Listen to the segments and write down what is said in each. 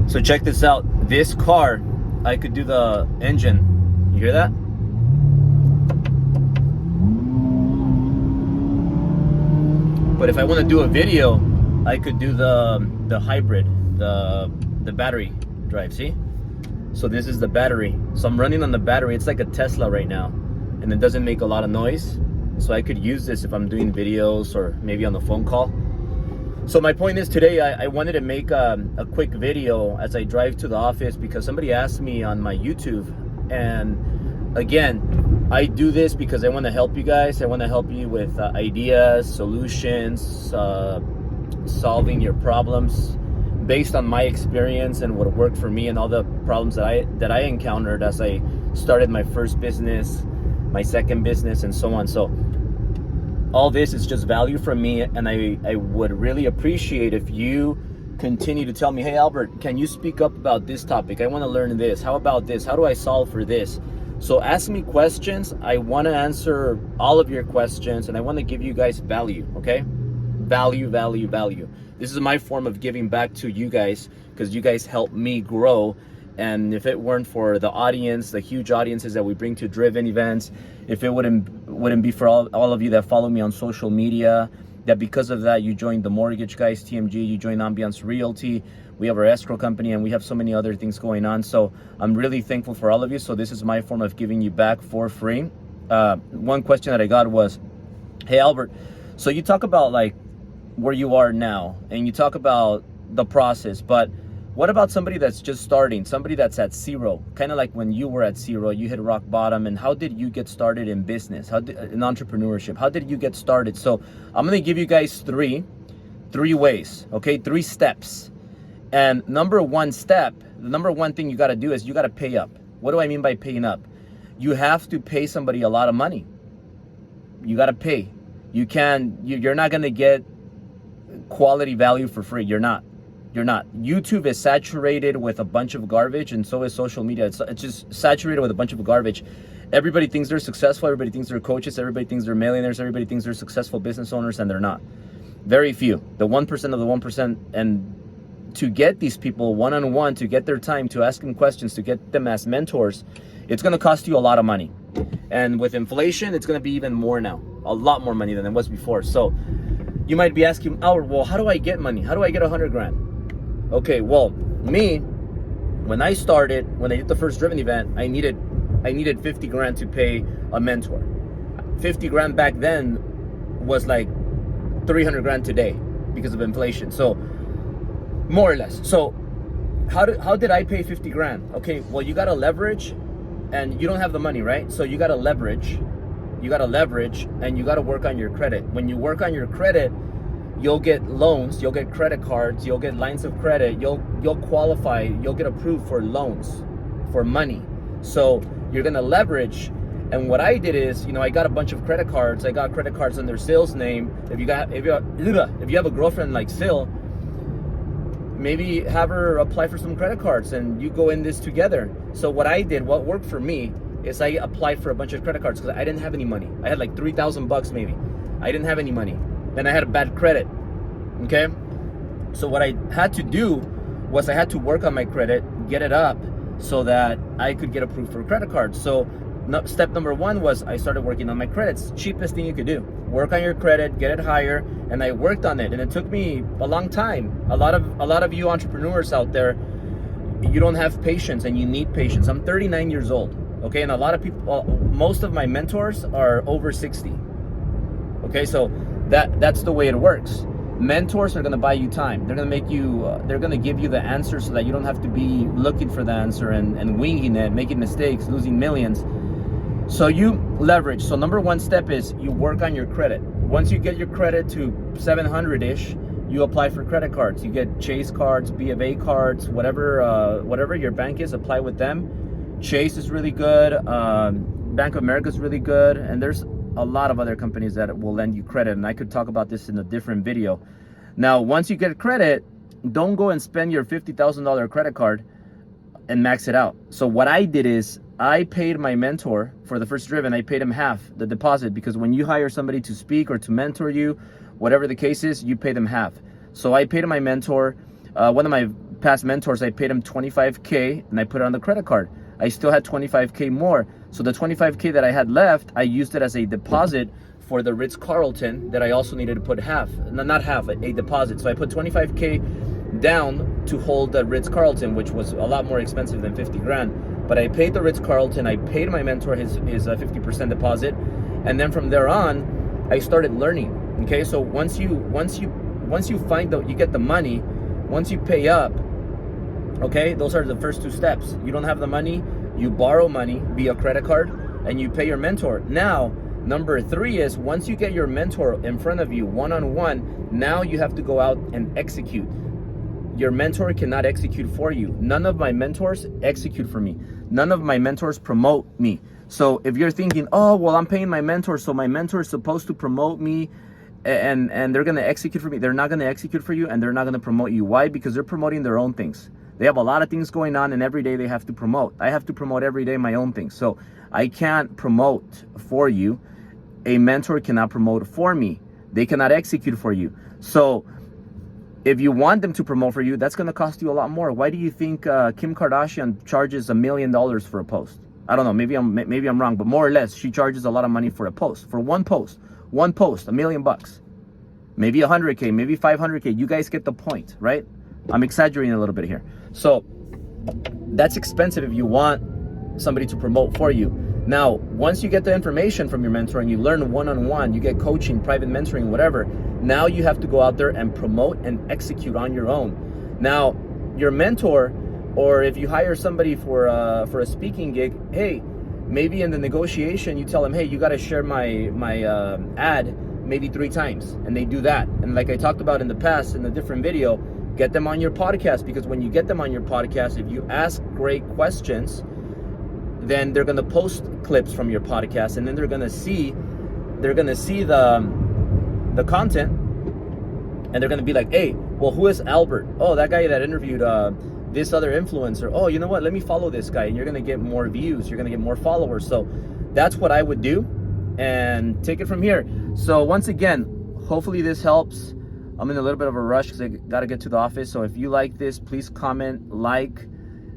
So check this out. This car, I could do the engine. You hear that? But if I want to do a video, I could do the hybrid, the battery drive. See? So this is the battery. So I'm running on the battery. It's like a Tesla right now, and it doesn't make a lot of noise. So I could use this if I'm doing videos or maybe on the phone call. So my point is today I wanted to make a quick video as I drive to the office because somebody asked me on my YouTube. And again, I do this because I want to help you guys. I want to help you with ideas, solutions, solving your problems based on my experience and what worked for me and all the problems that I encountered as I started my first business, my second business, and so on. So all this is just value from me, and I would really appreciate if you continue to tell me, hey Albert, can you speak up about this topic? I want to learn this. How about this? How do I solve for this? So ask me questions. I want to answer all of your questions, and I want to give you guys value, okay? Value, value, value. This is my form of giving back to you guys because you guys help me grow. And if it weren't for the audience, the huge audiences that we bring to driven events, if it wouldn't be for all of you that follow me on social media, that because of that you joined the Mortgage Guys TMG, you joined Ambiance Realty, we have our escrow company, and we have so many other things going on. So I'm really thankful for all of you. So this is my form of giving you back for free. One question that I got was, hey Albert, so you talk about like where you are now and you talk about the process, but what about somebody that's just starting, somebody that's at zero, kind of like when you were at zero, you hit rock bottom, and how did you get started in business, in entrepreneurship? How did you get started? So I'm going to give you guys three ways, okay? 3 steps. And number one step, the number one thing you got to do is you got to pay up. What do I mean by paying up? You have to pay somebody a lot of money. You got to pay. You're not going to get quality value for free. You're not. YouTube is saturated with a bunch of garbage, and so is social media. It's just saturated with a bunch of garbage. Everybody thinks they're successful. Everybody thinks they're coaches. Everybody thinks they're millionaires. Everybody thinks they're successful business owners, and they're not. Very few. The 1% of the 1%. And to get these people one-on-one, to get their time, to ask them questions, to get them as mentors, it's going to cost you a lot of money. And with inflation, it's going to be even more now. A lot more money than it was before. So you might be asking, oh, well, how do I get money? How do I get 100 grand? Okay, well, me, when I did the first driven event, I needed 50 grand to pay a mentor. 50 grand back then was like 300 grand today because of inflation. So more or less. So how did I pay 50 grand? Okay, well, you got to leverage, and you don't have the money, right? So you got to leverage, and you got to work on your credit. When you work on your credit, you'll get loans, you'll get credit cards, you'll get lines of credit, you'll qualify, you'll get approved for loans, for money. So you're gonna leverage. And what I did is, I got a bunch of credit cards. I got credit cards under Sil's name. If you have a girlfriend like Sil, maybe have her apply for some credit cards and you go in this together. So what I did, what worked for me, is I applied for a bunch of credit cards because I didn't have any money. I had like $3,000 maybe. I didn't have any money. Then I had a bad credit, okay? So what I had to do was I had to work on my credit, get it up so that I could get approved for a credit card. So step number one was I started working on my credits. Cheapest thing you could do. Work on your credit, get it higher, and I worked on it. And it took me a long time. A lot of you entrepreneurs out there, you don't have patience, and you need patience. I'm 39 years old, okay? And a lot of people, most of my mentors are over 60, okay? So that's the way it works. Mentors are going to buy you time. They're going to they're going to give you the answer so that you don't have to be looking for the answer and winging it, making mistakes, losing millions. So you leverage. So number one step is you work on your credit. Once you get your credit to 700-ish, you apply for credit cards. You get Chase cards, B of A cards, whatever your bank is, apply with them. Chase is really good. Bank of America is really good. And there's a lot of other companies that will lend you credit, and I could talk about this in a different video. Now, once you get credit, don't go and spend your $50,000 credit card and max it out. So what I did is I paid my mentor for the first driven. I paid him half the deposit because when you hire somebody to speak or to mentor you, whatever the case is, you pay them half. So I paid my mentor. One of my past mentors, I paid them $25K and I put it on the credit card. I still had $25K more. So the $25K that I had left, I used it as a deposit for the Ritz-Carlton that I also needed to put half, not half, a deposit. So I put $25K down to hold the Ritz-Carlton, which was a lot more expensive than 50 grand. But I paid the Ritz-Carlton, I paid my mentor his 50% deposit. And then from there on, I started learning. Okay, so once you find out, you get the money, once you pay up, okay, those are the first two steps. You don't have the money, you borrow money via credit card, and you pay your mentor. Now, number 3 is once you get your mentor in front of you one-on-one, now you have to go out and execute. Your mentor cannot execute for you. None of my mentors execute for me. None of my mentors promote me. So if you're thinking, oh, well, I'm paying my mentor, so my mentor is supposed to promote me and they're going to execute for me. They're not going to execute for you, and they're not going to promote you. Why? Because they're promoting their own things. They have a lot of things going on, and every day they have to promote. I have to promote every day my own things. So I can't promote for you. A mentor cannot promote for me. They cannot execute for you. So if you want them to promote for you, that's going to cost you a lot more. Why do you think Kim Kardashian charges $1 million for a post? I don't know. Maybe I'm wrong, but more or less, she charges a lot of money for a post. For one post, $1 million. Maybe 100K, maybe 500K. You guys get the point, right? I'm exaggerating a little bit here. So that's expensive if you want somebody to promote for you. Now, once you get the information from your mentor and you learn one-on-one, you get coaching, private mentoring, whatever, now you have to go out there and promote and execute on your own. Now, your mentor, or if you hire somebody for a speaking gig, hey, maybe in the negotiation you tell them, hey, you got to share my ad maybe 3 times, and they do that. And like I talked about in the past in a different video, get them on your podcast, because when you get them on your podcast, if you ask great questions, then they're going to post clips from your podcast, and then they're going to see the content, and they're going to be like, hey, well, who is Albert? Oh, that guy that interviewed this other influencer. Oh, you know what? Let me follow this guy, and you're going to get more views. You're going to get more followers. So that's what I would do, and take it from here. So once again, hopefully this helps. I'm in a little bit of a rush because I got to get to the office. So if you like this, please comment, like,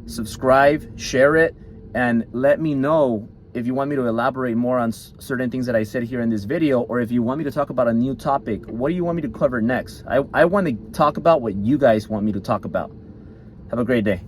subscribe, share it, and let me know if you want me to elaborate more on certain things that I said here in this video, or if you want me to talk about a new topic. What do you want me to cover next? I want to talk about what you guys want me to talk about. Have a great day.